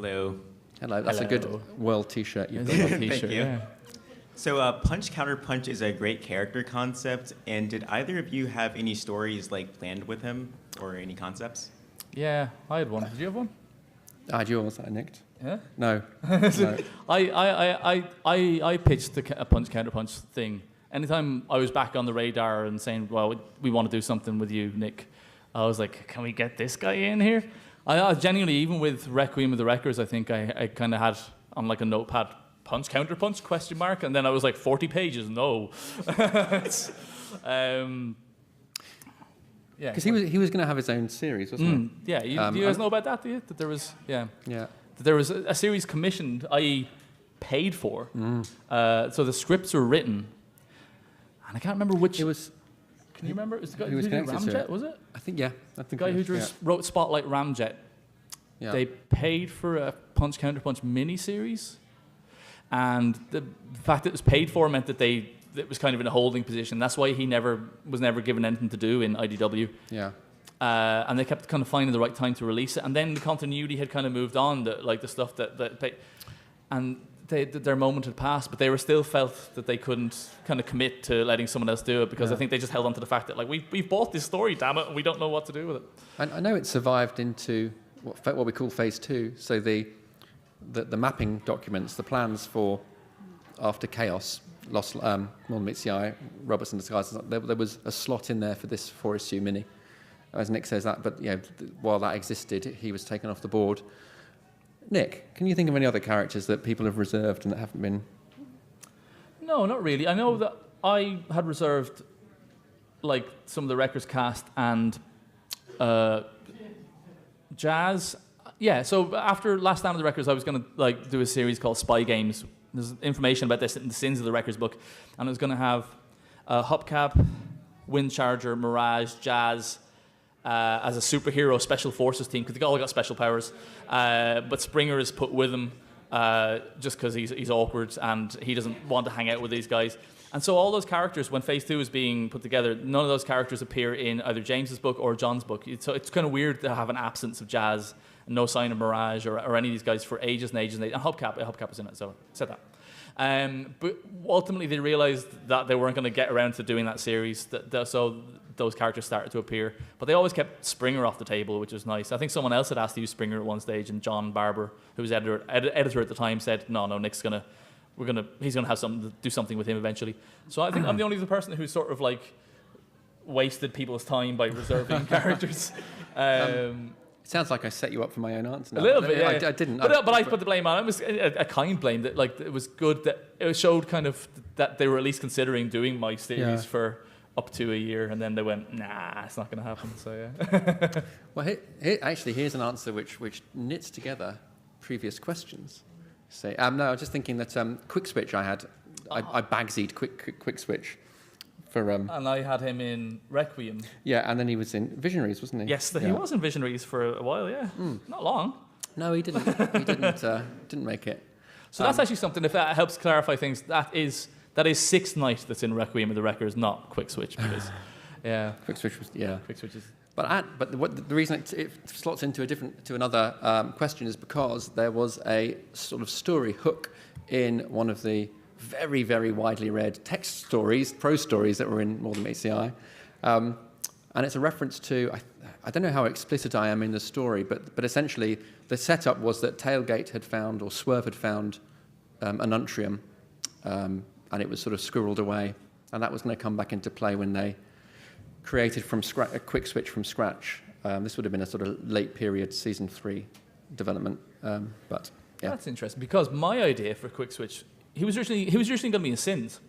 Hello. Hello. That's Hello. a good world T-shirt you've got. T-shirt, Thank you. yeah. So Punch Counterpunch is a great character concept, and did either of you have any stories like planned with him or any concepts? Yeah, I had one. Did you have one? Did you almost nicked? Yeah. No. No. I pitched a Punch Counterpunch thing. Anytime I was back on the radar and saying, well, we want to do something with you, Nick, I was like, can we get this guy in here? I genuinely, even with Requiem of the Wreckers, I think I kind of had on like a notepad, Punch Counterpunch, question mark, and then I was like, 40 pages, no. Yeah. Because he was going to have his own series, wasn't he? Yeah, do you guys know about that, do you? That there was, Yeah. that there was a series commissioned, i.e. paid for. So the scripts were written, and I can't remember which. It was. Can you remember? It was the guy Who was who did connected to Ramjet, it? was it? I think, yeah. I think The guy it who was, just wrote Spotlight Ramjet. yeah. They paid for a Punch Counterpunch miniseries, and the fact that it was paid for meant that it was kind of in a holding position. That's why he was never given anything to do in IDW. Yeah. And they kept kind of finding the right time to release it. And then the continuity had kind of moved on, the stuff their moment had passed, but they were still felt that they couldn't kind of commit to letting someone else do it because I think they just held on to the fact that like we've bought this story, damn it, and we don't know what to do with it. I know it survived into what we call Phase 2. So the mapping documents, the plans for after Chaos, Lost Northern Meets the Eye, Robots in Disguise. There was a slot in there for this 4-issue mini, as Nick says that. But while that existed, he was taken off the board. Nick, can you think of any other characters that people have reserved and that haven't been? No, not really. I know that I had reserved like some of the Wreckers cast and Jazz. Yeah, so after Last Stand of the Wreckers, I was going to like do a series called Spy Games. There's information about this in the Sins of the Wreckers book, and I was going to have Hubcap, Windcharger, Mirage, Jazz as a superhero special forces team because they all got special powers. But Springer is put with him just because he's awkward and he doesn't want to hang out with these guys. And so all those characters, when Phase 2 is being put together, none of those characters appear in either James's book or John's book. So it's kind of weird to have an absence of Jazz and no sign of Mirage or any of these guys for ages and ages and ages. And Hubcap is in it, so I said that. But ultimately they realized that they weren't going to get around to doing that series, so those characters started to appear. But they always kept Springer off the table, which was nice. I think someone else had asked to use Springer at one stage, and John Barber, who was editor at the time, said, no, Nick's he's gonna have something to do something with him eventually. So I think I'm the only other person who's sort of like wasted people's time by reserving characters. It sounds like I set you up for my own answer. A little bit, yeah. I didn't. But I put the blame on. It was a kind blame that like it was good that it showed kind of that they were at least considering doing my series for up to a year, and then they went, nah, it's not going to happen. So yeah. Well, here's an answer which knits together previous questions. So no, I was just thinking that Quick Switch I bagsied Quick Switch for and I had him in Requiem. Yeah, and then he was in Visionaries, wasn't he? Yes, he was in Visionaries for a while. Yeah, not long. No, he didn't. He didn't make it. So that's actually something. If that helps clarify things, that is Sixth Night that's in Requiem of the Wreckers, not Quick Switch, because Quick Switch was Quick Switch is. But the reason it slots into another question is because there was a sort of story hook in one of the very, very widely read text stories, prose stories that were in More Than Meets the Eye. And it's a reference to, I don't know how explicit I am in the story, but essentially the setup was that Tailgate had found, or Swerve had found, an Untrium, and it was sort of squirreled away. And that was going to come back into play when they created a Quick Switch from scratch. This would have been a sort of late period Season 3 development. But yeah. That's interesting, because my idea for Quick Switch, he was originally going to be in Sins.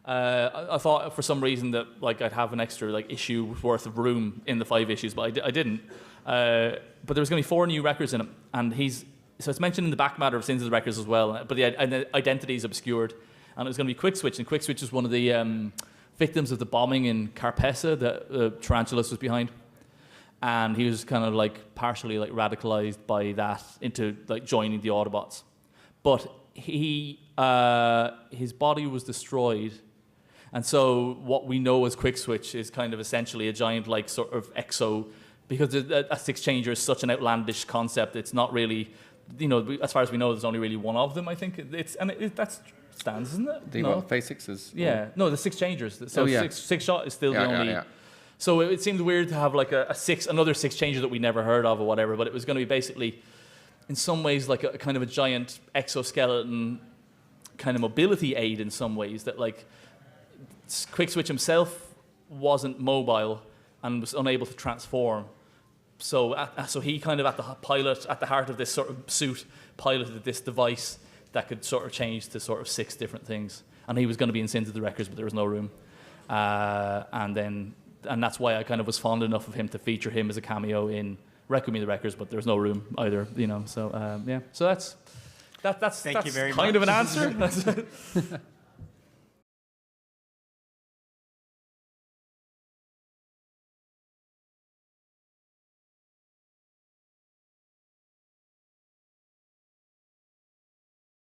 I thought for some reason that like I'd have an extra like issue worth of room in the 5 issues, but I didn't. But there was going to be 4 new records in it, and so it's mentioned in the back matter of Sins of the Records as well. But the identity is obscured, and it was going to be Quick Switch, and Quick Switch is one of the victims of the bombing in Carpessa that Tarantulas was behind, and he was kind of like partially like radicalized by that into like joining the Autobots, but his body was destroyed. And so what we know as Quick Switch is kind of essentially a giant like sort of exo, because a six changer is such an outlandish concept. It's not really as far as we know, there's only really one of them. I think that's stands, isn't it? The No? what, phase 6s? Yeah, no, the 6 changers. So six shot is still the only. Yeah. So it seemed weird to have like another 6 changer that we never heard of or whatever. But it was going to be basically, in some ways, like a kind of a giant exoskeleton kind of mobility aid in some ways that like Quick Switch himself wasn't mobile and was unable to transform. So he kind of at the heart of this sort of suit, piloted this device that could sort of change to sort of 6 different things. And he was going to be in Sins of the Wreckers, but there was no room. And that's why I kind of was fond enough of him to feature him as a cameo in Requiem of the Wreckers, but there was no room either, So yeah, so that's Thank you very kind much. of an answer.